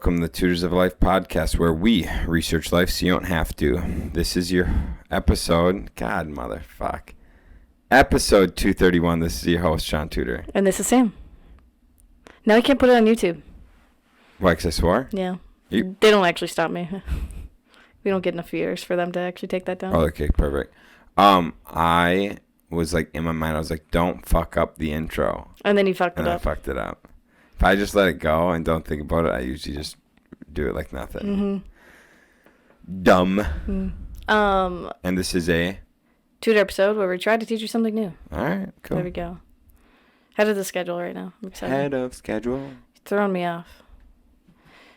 Welcome to the Tutors of Life podcast, where we research life so you don't have to. This is your episode. God, motherfuck. Episode 231. This is your host, Shaun Tutor. And this is Sam. Now I can't put it on YouTube. Why, 'cause I swore? Yeah. They don't actually stop me. We don't get enough viewers for them to actually take that down. Oh, okay, perfect. I was like, in my mind, I was like, don't fuck up the intro. And then you fucked it And I up. fucked it up. If I just let it go and don't think about it, I usually just do it like nothing. Mm-hmm. Dumb. And this is a Tutor episode where we try to teach you something new. All right, cool. There we go. Head of the schedule right now. I'm excited. Head of schedule. You're throwing me off.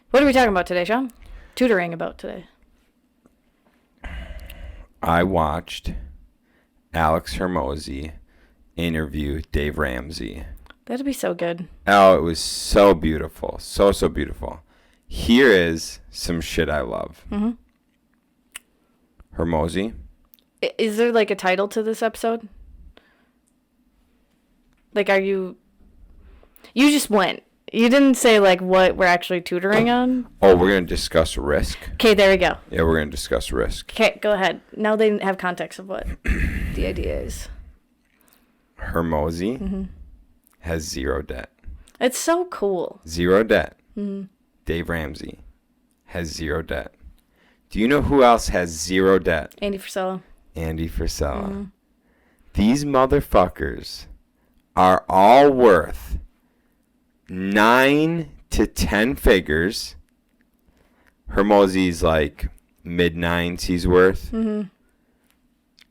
What are we talking about today, Shaun? Tutoring about today. I watched Alex Hormozi interview Dave Ramsey. That'd be so good. Oh, it was so beautiful. So beautiful. Here is some shit I love. Mm-hmm. Hormozi. Is there like a title to this episode? Like, are you... You just went. You didn't say like what we're actually tutoring on. Oh, we're going to discuss risk. Okay, there we go. Yeah, we're going to discuss risk. Okay, go ahead. Now they have context of what the idea is. Hormozi has zero debt. It's so cool. Zero debt. Mm-hmm. Dave Ramsey has zero debt. Do you know who else has zero debt? Andy Frisella. Andy Frisella. Mm-hmm. These motherfuckers are all worth 9 to 10 figures. Hormozi's like mid-9s he's worth. Mm-hmm.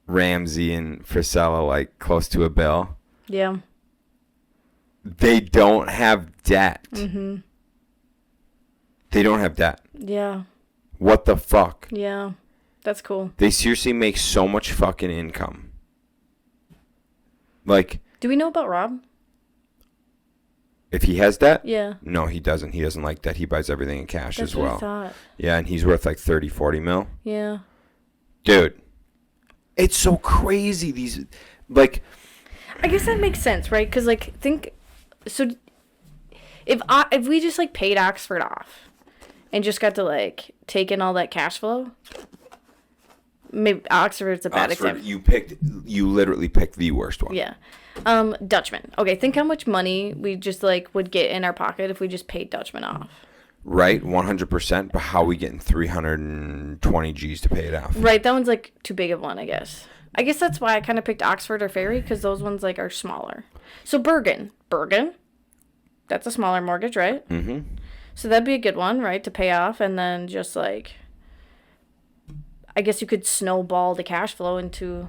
Ramsey and Frisella like close to a bill. Yeah. They don't have debt. Mm-hmm. They don't have debt. Yeah. What the fuck? Yeah. That's cool. They seriously make so much fucking income. Like... Do we know about Rob? If he has debt? Yeah. No, he doesn't. He doesn't like that. He buys everything in cash That's as well. what I thought. Yeah, and he's worth like 30, 40 mil. Yeah. Dude. It's so crazy. These, like... I guess that makes sense, right? Because, like, think... So, if we just, like, paid Oxford off and just got to, like, take in all that cash flow... Maybe Oxford's a bad example. You literally picked the worst one. Yeah. Dutchman. Okay, think how much money we just, like, would get in our pocket if we just paid Dutchman off. Right, 100%, but how are we getting 320 G's to pay it off? Right, that one's, like, too big of one, I guess. I guess that's why I kind of picked Oxford or Ferry, because those ones, like, are smaller. So Bergen, that's a smaller mortgage, right? Mm-hmm. So that'd be a good one, right, to pay off, and then just, like, I guess you could snowball the cash flow into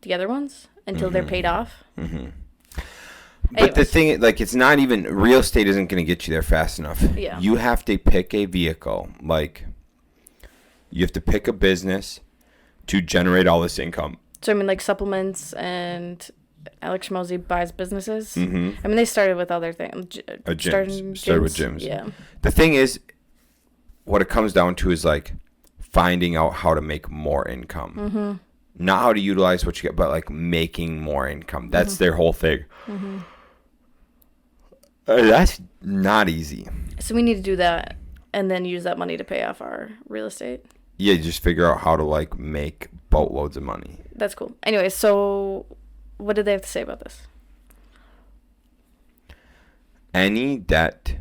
the other ones until they're paid off. Mm-hmm. But the thing, like, it's not even, real estate isn't going to get you there fast enough. Yeah. You have to pick a vehicle. Like, you have to pick a business to generate all this income. So, I mean, like, supplements and Alex Hormozi buys businesses. Mm-hmm. I mean, they started with other things. Started with gyms. Yeah. The thing is, what it comes down to is, like, finding out how to make more income. Mm-hmm. Not how to utilize what you get, but, like, making more income. That's their whole thing. Mm-hmm. That's not easy. So we need to do that and then use that money to pay off our real estate. Yeah, just figure out how to, like, make boatloads of money. That's cool. Anyway, so what did they have to say about this? Any debt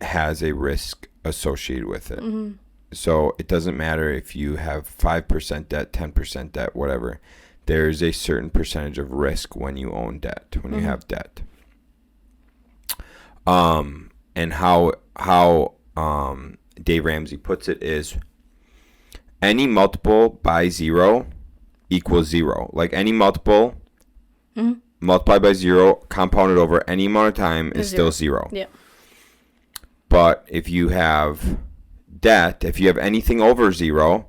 has a risk associated with it. Mm-hmm. So it doesn't matter if you have 5% debt, 10% debt, whatever. There's a certain percentage of risk when you own debt, when you have debt. And how Dave Ramsey puts it is any multiple by 0 equals 0. Like any multiple multiplied by 0, compounded over any amount of time is still 0. Yeah. But if you have debt, if you have anything over 0,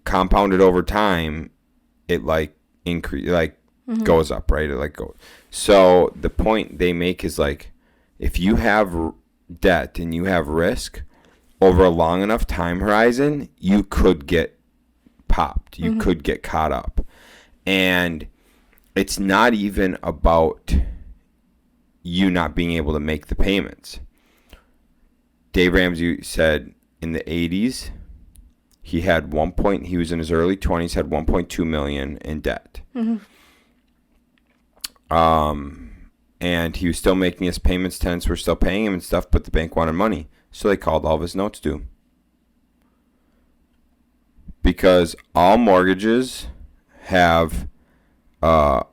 compounded over time, it like goes up, right? It like goes. So the point they make is like, if you have debt and you have risk over a long enough time horizon, you could get popped. You could get caught up. And it's not even about you not being able to make the payments. Dave Ramsey said in the 80s, he was in his early 20s, had 1.2 million in debt. Mm-hmm. And he was still making his payments. Tenants were still paying him and stuff, but the bank wanted money. So they called all of his notes due. Because all mortgages have a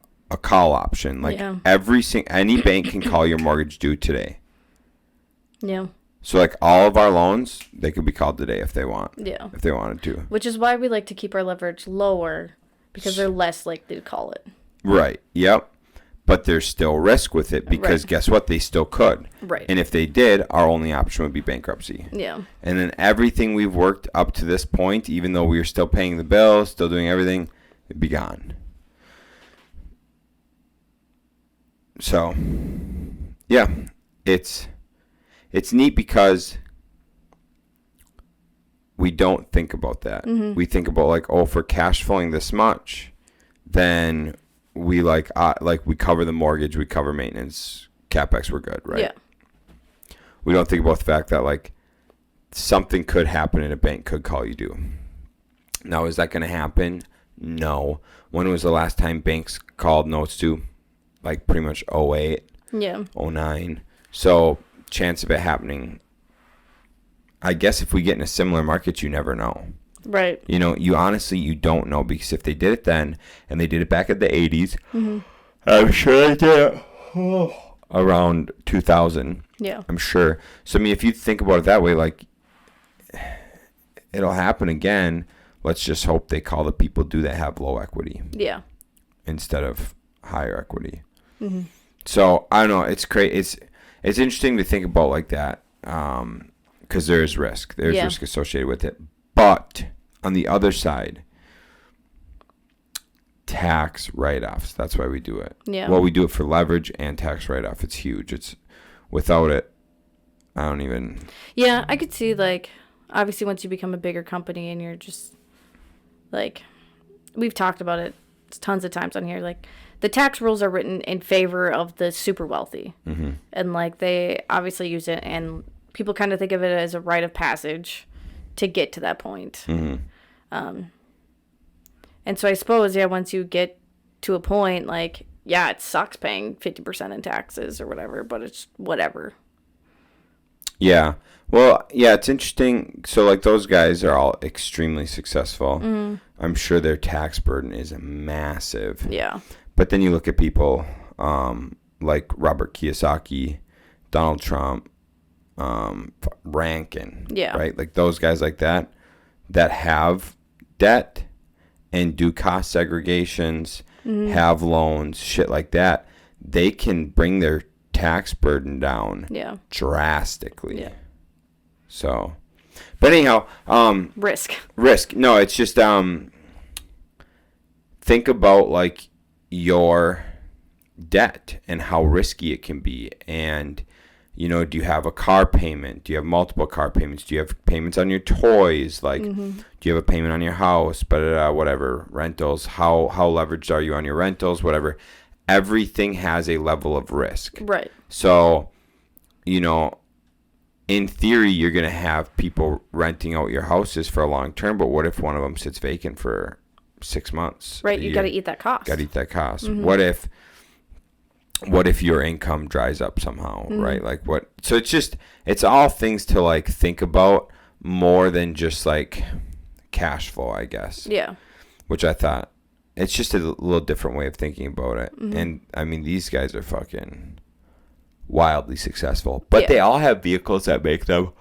call option. Like any bank can call your mortgage due today. Yeah. So like all of our loans, they could be called today if they want. Yeah. If they wanted to. Which is why we like to keep our leverage lower, because they're less likely to call it. Right. Yep. But there's still risk with it because guess what? They still could. Right. And if they did, our only option would be bankruptcy. Yeah. And then everything we've worked up to this point, even though we were still paying the bills, still doing everything, it'd be gone. So, yeah, it's neat because we don't think about that. Mm-hmm. We think about like, oh, if we're cash flowing this much, then we we cover the mortgage, we cover maintenance, CapEx, we're good, right? Yeah. We don't think about the fact that like something could happen and a bank could call you due. Now, is that going to happen? No. When was the last time banks called notes due? Like pretty much 08, 09. So chance of it happening, I guess if we get in a similar market, you never know. Right. You know, you don't know, because if they did it then and they did it back in the 80s, mm-hmm. I'm sure they did it around 2000. Yeah. I'm sure. So, I mean, if you think about it that way, like, it'll happen again. Let's just hope they call the people due that have low equity. Yeah. Instead of higher equity. Mm-hmm. So, I don't know. It's great. It's interesting to think about like that, because there's risk. There's risk associated with it. But on the other side, tax write-offs. That's why we do it. Yeah. Well, we do it for leverage and tax write-off. It's huge. It's without it, I don't even. Yeah, I could see like obviously once you become a bigger company and you're just like, we've talked about it tons of times on here. Like the tax rules are written in favor of the super wealthy, mm-hmm. and like they obviously use it, and people kind of think of it as a rite of passage to get to that point. Mm-hmm. And so I suppose, once you get to a point, like, it sucks paying 50% in taxes or whatever, but it's whatever. Yeah. Well, yeah, it's interesting. So, like, those guys are all extremely successful. Mm-hmm. I'm sure their tax burden is massive. Yeah. But then you look at people like Robert Kiyosaki, Donald Trump, Rankin, right? Like those guys like that have debt and do cost segregations, mm-hmm. have loans, shit like that. They can bring their tax burden down drastically. Yeah. So, but anyhow, risk. No, it's just think about like your debt and how risky it can be. And you know, do you have a car payment? Do you have multiple car payments? Do you have payments on your toys? Like, mm-hmm. do you have a payment on your house? But whatever, rentals. How leveraged are you on your rentals? Whatever. Everything has a level of risk. Right. So, you know, in theory, you're going to have people renting out your houses for a long term. But what if one of them sits vacant for 6 months? Right. You got to eat that cost. Mm-hmm. What if your income dries up somehow, mm-hmm. right? Like what? So it's all things to like think about more than just like cash flow, I guess. Yeah. Which I thought it's just a little different way of thinking about it. Mm-hmm. And I mean, these guys are fucking wildly successful, but they all have vehicles that make them.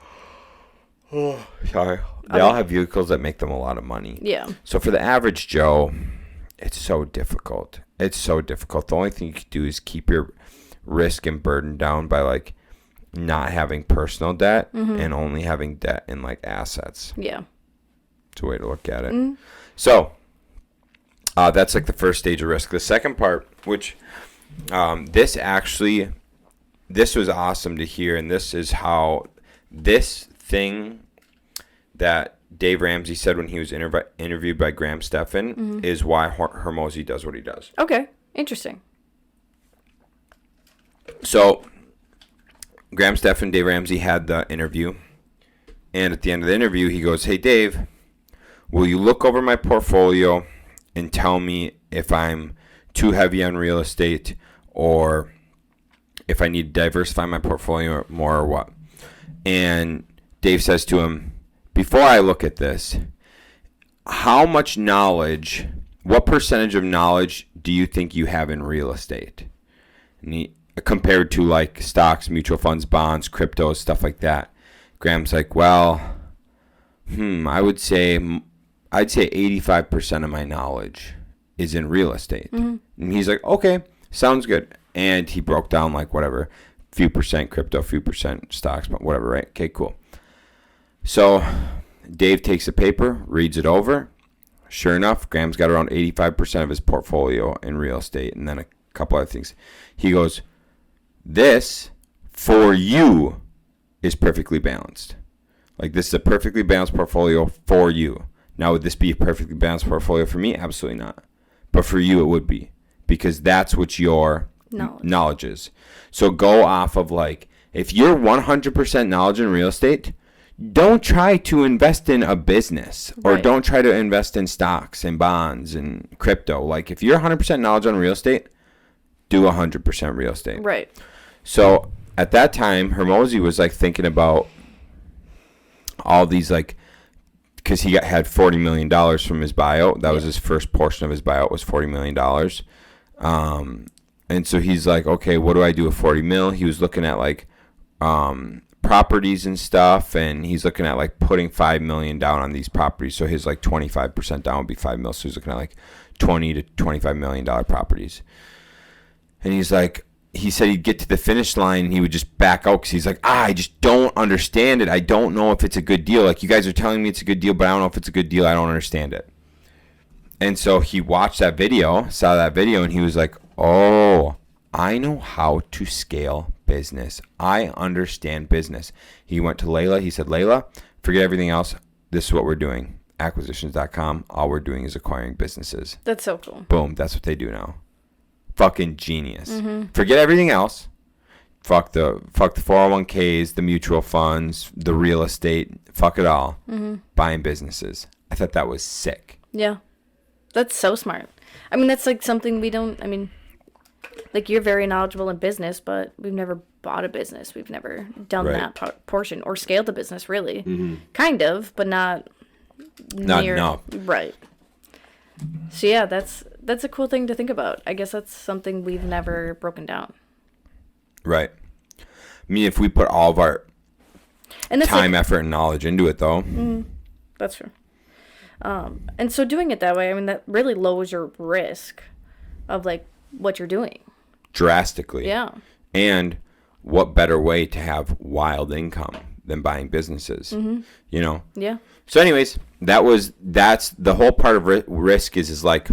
Oh, sorry. They all have vehicles that make them a lot of money. Yeah. So for the average Joe, it's so difficult. The only thing you can do is keep your risk and burden down by like not having personal debt, mm-hmm. and only having debt in like assets. Yeah. It's a way to look at it. Mm-hmm. So that's like the first stage of risk. The second part, which this was awesome to hear. And this is how this thing that Dave Ramsey said when he was interviewed by Graham Stephan, mm-hmm. is why Hormozi does what he does. Okay. Interesting. So, Graham Stephan, Dave Ramsey had the interview, And at the end of the interview, he goes, "Hey, Dave, will you look over my portfolio and tell me if I'm too heavy on real estate or if I need to diversify my portfolio more or what?" And Dave says to him, "Before I look at this, how much knowledge, what percentage of knowledge do you think you have in real estate?" And compared to like stocks, mutual funds, bonds, cryptos, stuff like that. Graham's like, "Well, I'd say 85% of my knowledge is in real estate." Mm-hmm. And he's like, "Okay, sounds good." And he broke down like whatever, few percent crypto, few percent stocks, but whatever, right? Okay, cool. So Dave takes the paper, reads it over. Sure enough, Graham's got around 85% of his portfolio in real estate, and then a couple other things. He goes, "This, for you, is perfectly balanced. Like, this is a perfectly balanced portfolio for you. Now, would this be a perfectly balanced portfolio for me? Absolutely not. But for you, it would be. Because that's what your knowledge is. So go off of, like, if you're 100% knowledge in real estate, don't try to invest in a business or don't try to invest in stocks and bonds and crypto. Like, if you're 100% knowledge on real estate, do 100% real estate." Right. So at that time, Hermosi was like thinking about all these, like, because he had $40 million from his buyout. That was his first portion of his buyout, was $40 million. And so he's like, okay, what do I do with 40 mil? He was looking at like properties and stuff, and he's looking at like putting $5 million down on these properties. So his like 25% down would be $5 million. So he's looking at like $20 to $25 million properties. And he's like, he said he'd get to the finish line and he would just back out because he's like, I just don't understand it. I don't know if it's a good deal. Like, you guys are telling me it's a good deal, but I don't know if it's a good deal. I don't understand it. And so he watched that video, saw that video, and he was like, oh, I know how to scale business. I understand business. He went to Layla. He said, Layla, forget everything else. This is what we're doing. Acquisitions.com. All we're doing is acquiring businesses. That's so cool. Boom. That's what they do now. Fucking genius. Mm-hmm. Forget everything else. Fuck the 401ks, the mutual funds, the real estate. Fuck it all. Mm-hmm. Buying businesses. I thought that was sick. Yeah. That's so smart. I mean, that's like something we don't, I mean, like, you're very knowledgeable in business, but we've never bought a business. We've never done that portion or scaled a business, really. Mm-hmm. Kind of, but not near. No. Right. So, yeah, that's a cool thing to think about. I guess that's something we've never broken down. Right. I mean, if we put all of our time, effort, and knowledge into it, though. Mm-hmm. That's true. And so doing it that way, I mean, that really lowers your risk of, like, what you're doing. Drastically. Yeah. And what better way to have wild income than buying businesses, you know? Yeah. So anyways, that's the whole part of risk is like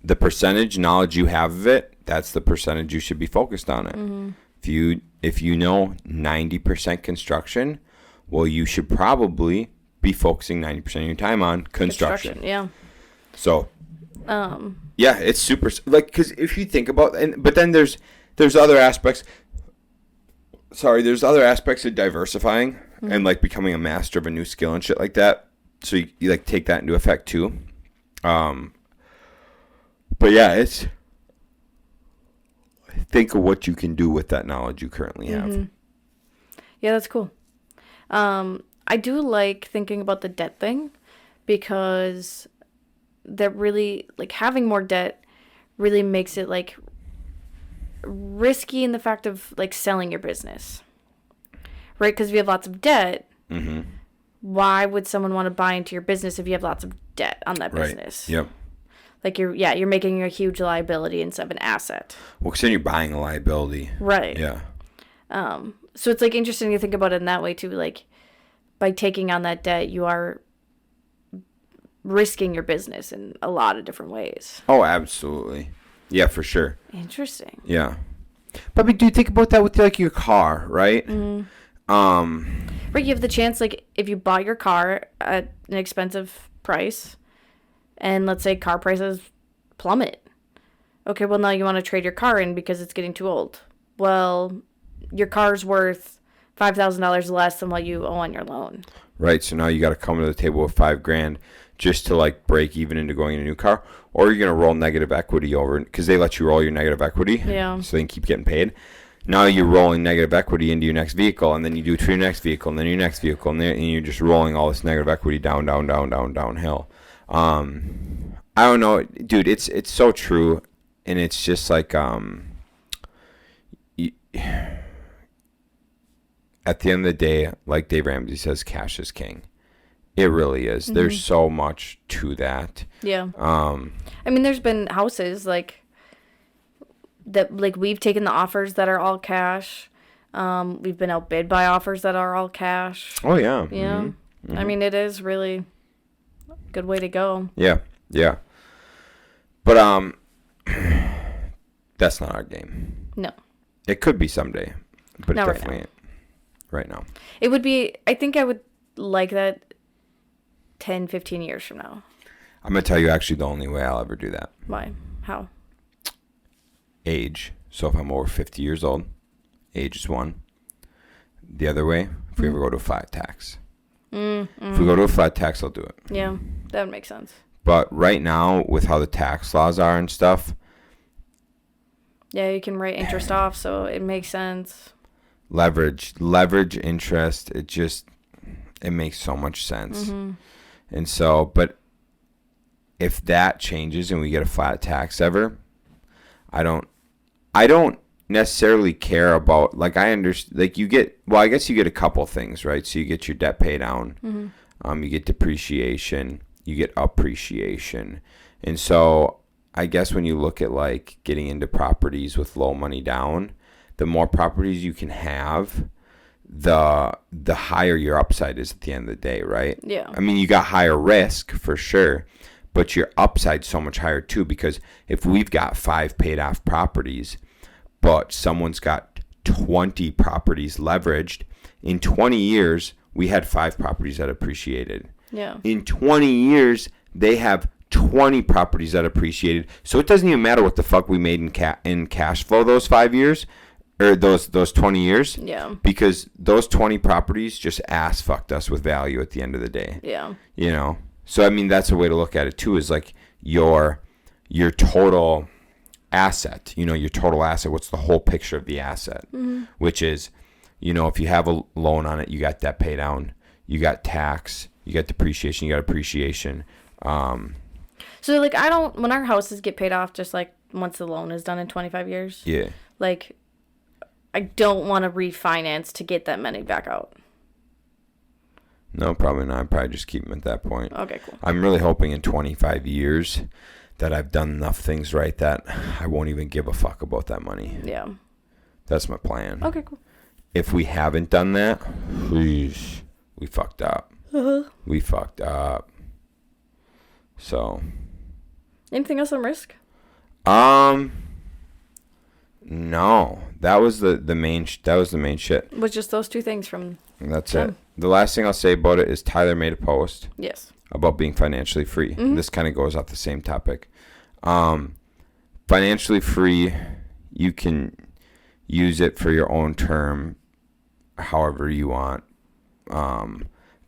the percentage knowledge you have of it, that's the percentage you should be focused on it. Mm-hmm. If you know 90% construction, well, you should probably be focusing 90% of your time on construction. Yeah. So, yeah, it's super, like, because if you think about, but then there's other aspects. Sorry, there's other aspects of diversifying and like becoming a master of a new skill and shit like that. So you like take that into effect too. But yeah, think of what you can do with that knowledge you currently have. Mm-hmm. Yeah, that's cool. I do like thinking about the debt thing because that really, like, having more debt really makes it, like, risky in the fact of, like, selling your business. Right? Because if you have lots of debt, why would someone want to buy into your business if you have lots of debt on that business? Yep. Like, you're making a huge liability instead of an asset. Well, because then you're buying a liability. Right. Yeah. So it's, like, interesting to think about it in that way, too. Like, by taking on that debt, you are risking your business in a lot of different ways. Oh, absolutely. Yeah, for sure. Interesting. Yeah. But do you think about that with, like, your car, right? Mm-hmm. Right, you have the chance, like, if you bought your car at an expensive price, and let's say car prices plummet. Okay, well, now you want to trade your car in because it's getting too old. Well, your car's worth $5,000 less than what you owe on your loan. Right. So now you got to come to the table with $5,000 just to like break even into going in a new car, or you're going to roll negative equity over because they let you roll your negative equity. Yeah. So they can keep getting paid. Now you're rolling negative equity into your next vehicle, and then you do it for your next vehicle, and then your next vehicle, and you're just rolling all this negative equity downhill. I don't know, dude. It's so true, and it's just like at the end of the day, like Dave Ramsey says, cash is king. It really is. Mm-hmm. There's so much to that. Yeah. I mean, there's been houses like that, like we've taken the offers that are all cash. We've been outbid by offers that are all cash. Oh yeah. Yeah. Mm-hmm. I mean, it is really a good way to go. Yeah. Yeah. But that's not our game. No. It could be someday, but not it definitely ain't right now. It would be. I think I would like that 10, 15 years from now. I'm gonna tell you actually the only way I'll ever do that. Why? How? Age. So if I'm over 50 years old, age is one. The other way, if we ever go to a flat tax. If we go to a flat tax, I'll do it. Yeah, that would make sense. But right now, with how the tax laws are and stuff. Yeah, you can write interest off, so it makes sense. Leverage interest, it makes so much sense. Mm-hmm. And so, but if that changes and we get a flat tax ever, I don't necessarily care about, like, I understand, like, I guess you get a couple things, right? So you get your debt pay down, mm-hmm. You get depreciation, you get appreciation. And so I guess when you look at, like, getting into properties with low money down, the more properties you can have, the higher your upside is at the end of the day, right? Yeah. I mean, you got higher risk for sure, but your upside's so much higher too, because if we've got 5 paid off properties, but someone's got 20 properties leveraged, in 20 years, we had 5 properties that appreciated. Yeah. In 20 years, they have 20 properties that appreciated. So it doesn't even matter what the fuck we made in cash flow those 5 years, or those 20 years. Yeah. Because those 20 properties just ass fucked us with value at the end of the day. Yeah. You know? So, I mean, that's a way to look at it, too, is like your total asset, your total asset. What's the whole picture of the asset? Mm-hmm. Which is, if you have a loan on it, you got debt pay down, you got tax, you got depreciation, you got appreciation. So, like, when our houses get paid off, just like once the loan is done in 25 years. Yeah. Like, I don't want to refinance to get that money back out. No, probably not. I'd probably just keep them at that point. Okay, cool. I'm really hoping in 25 years that I've done enough things right that I won't even give a fuck about that money. Yeah. That's my plan. Okay, cool. If we haven't done that, please, we fucked up. Uh-huh. We fucked up. So. Anything else on risk? No. That was the main shit. Was just those 2 things from. And that's it. The last thing I'll say about it is Tyler made a post. Yes. About being financially free. Mm-hmm. This kind of goes off the same topic. Financially free, you can use it for your own term, however you want.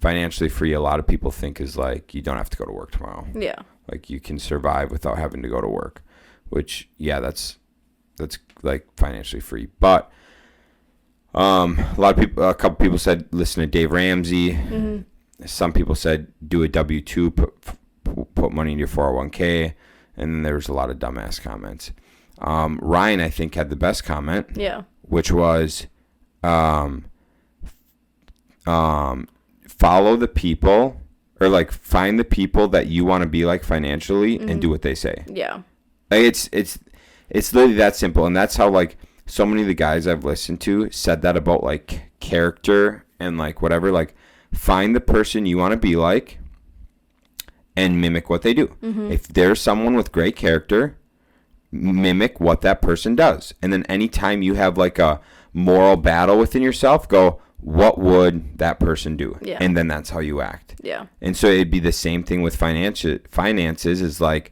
Financially free, a lot of people think is like you don't have to go to work tomorrow. Yeah. Like you can survive without having to go to work, which that's like financially free. But a couple people said listen to Dave Ramsey. Mm-hmm. Some people said do a W-2, put money in your 401k, and then there was a lot of dumbass comments. Ryan, I think, had the best comment. Yeah. Which was follow the people, or like find the people that you want to be like financially, mm-hmm. and do what they say. Yeah. Like, it's literally that simple, and that's how like so many of the guys I've listened to said that about like character and like whatever. Like find the person you want to be like and mimic what they do. Mm-hmm. If there's someone with great character, mimic what that person does. And then anytime you have like a moral battle within yourself, go, what would that person do? Yeah. And then that's how you act. Yeah. And so it'd be the same thing with finances is like,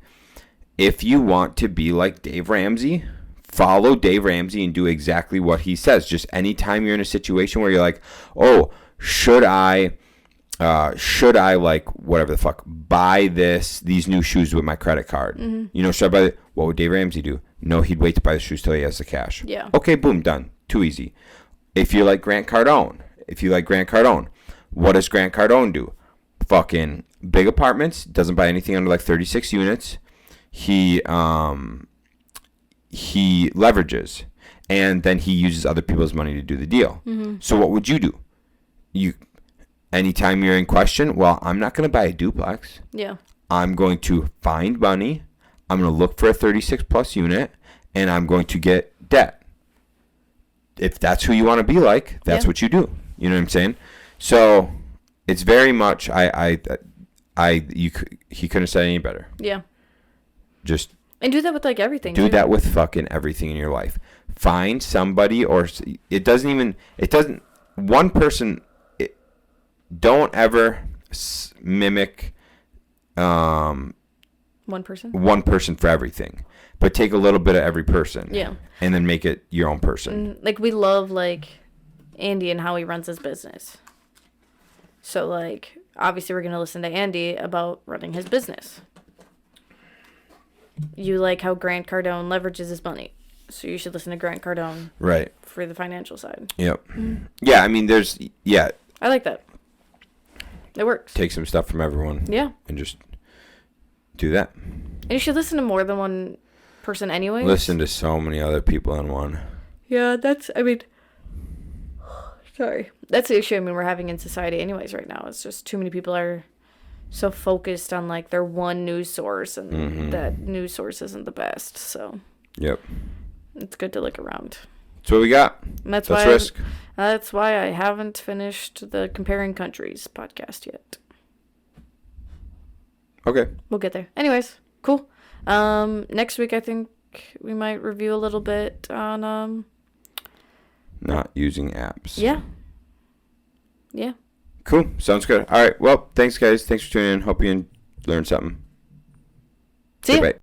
if you want to be like Dave Ramsey, follow Dave Ramsey and do exactly what he says. Just anytime you're in a situation where you're like, oh, should I like whatever the fuck buy these new shoes with my credit card? Should I buy? What would Dave Ramsey do? No, he'd wait to buy the shoes till he has the cash. Yeah. Okay, boom, done. Too easy. If you like Grant Cardone, what does Grant Cardone do? Fucking big apartments. Doesn't buy anything under like 36 units. He leverages, and then he uses other people's money to do the deal. So what would you do? Anytime you're in question, well, I'm not going to buy a duplex. Yeah. I'm going to find money. I'm going to look for a 36 plus unit, and I'm going to get debt. If that's who you want to be like, that's what you do. You know what I'm saying? So it's very much he couldn't have said any better. Yeah. Just and do that with like everything. Do that with fucking everything in your life. Find somebody, or one person. Don't ever mimic one person for everything, but take a little bit of every person. Yeah. And then make it your own person. Like we love like Andy and how he runs his business. So like obviously we're going to listen to Andy about running his business. You like how Grant Cardone leverages his money. So you should listen to Grant Cardone. Right. For the financial side. Yep. Yeah, I mean I like that. It works. Take some stuff from everyone. Yeah. And just do that. And you should listen to more than one person anyway. Listen to so many other people in one. Yeah, that's the issue we're having in society anyways right now. It's just too many people are so focused on like their one news source, and that news source isn't the best. So yep. It's good to look around. That's what we got. And that's risk. That's why I haven't finished the Comparing Countries podcast yet. Okay. We'll get there. Anyways, cool. Next week I think we might review a little bit on not using apps. Yeah. Yeah. Cool. Sounds good. All right. Well, thanks guys. Thanks for tuning in. Hope you learned something. See ya. Bye.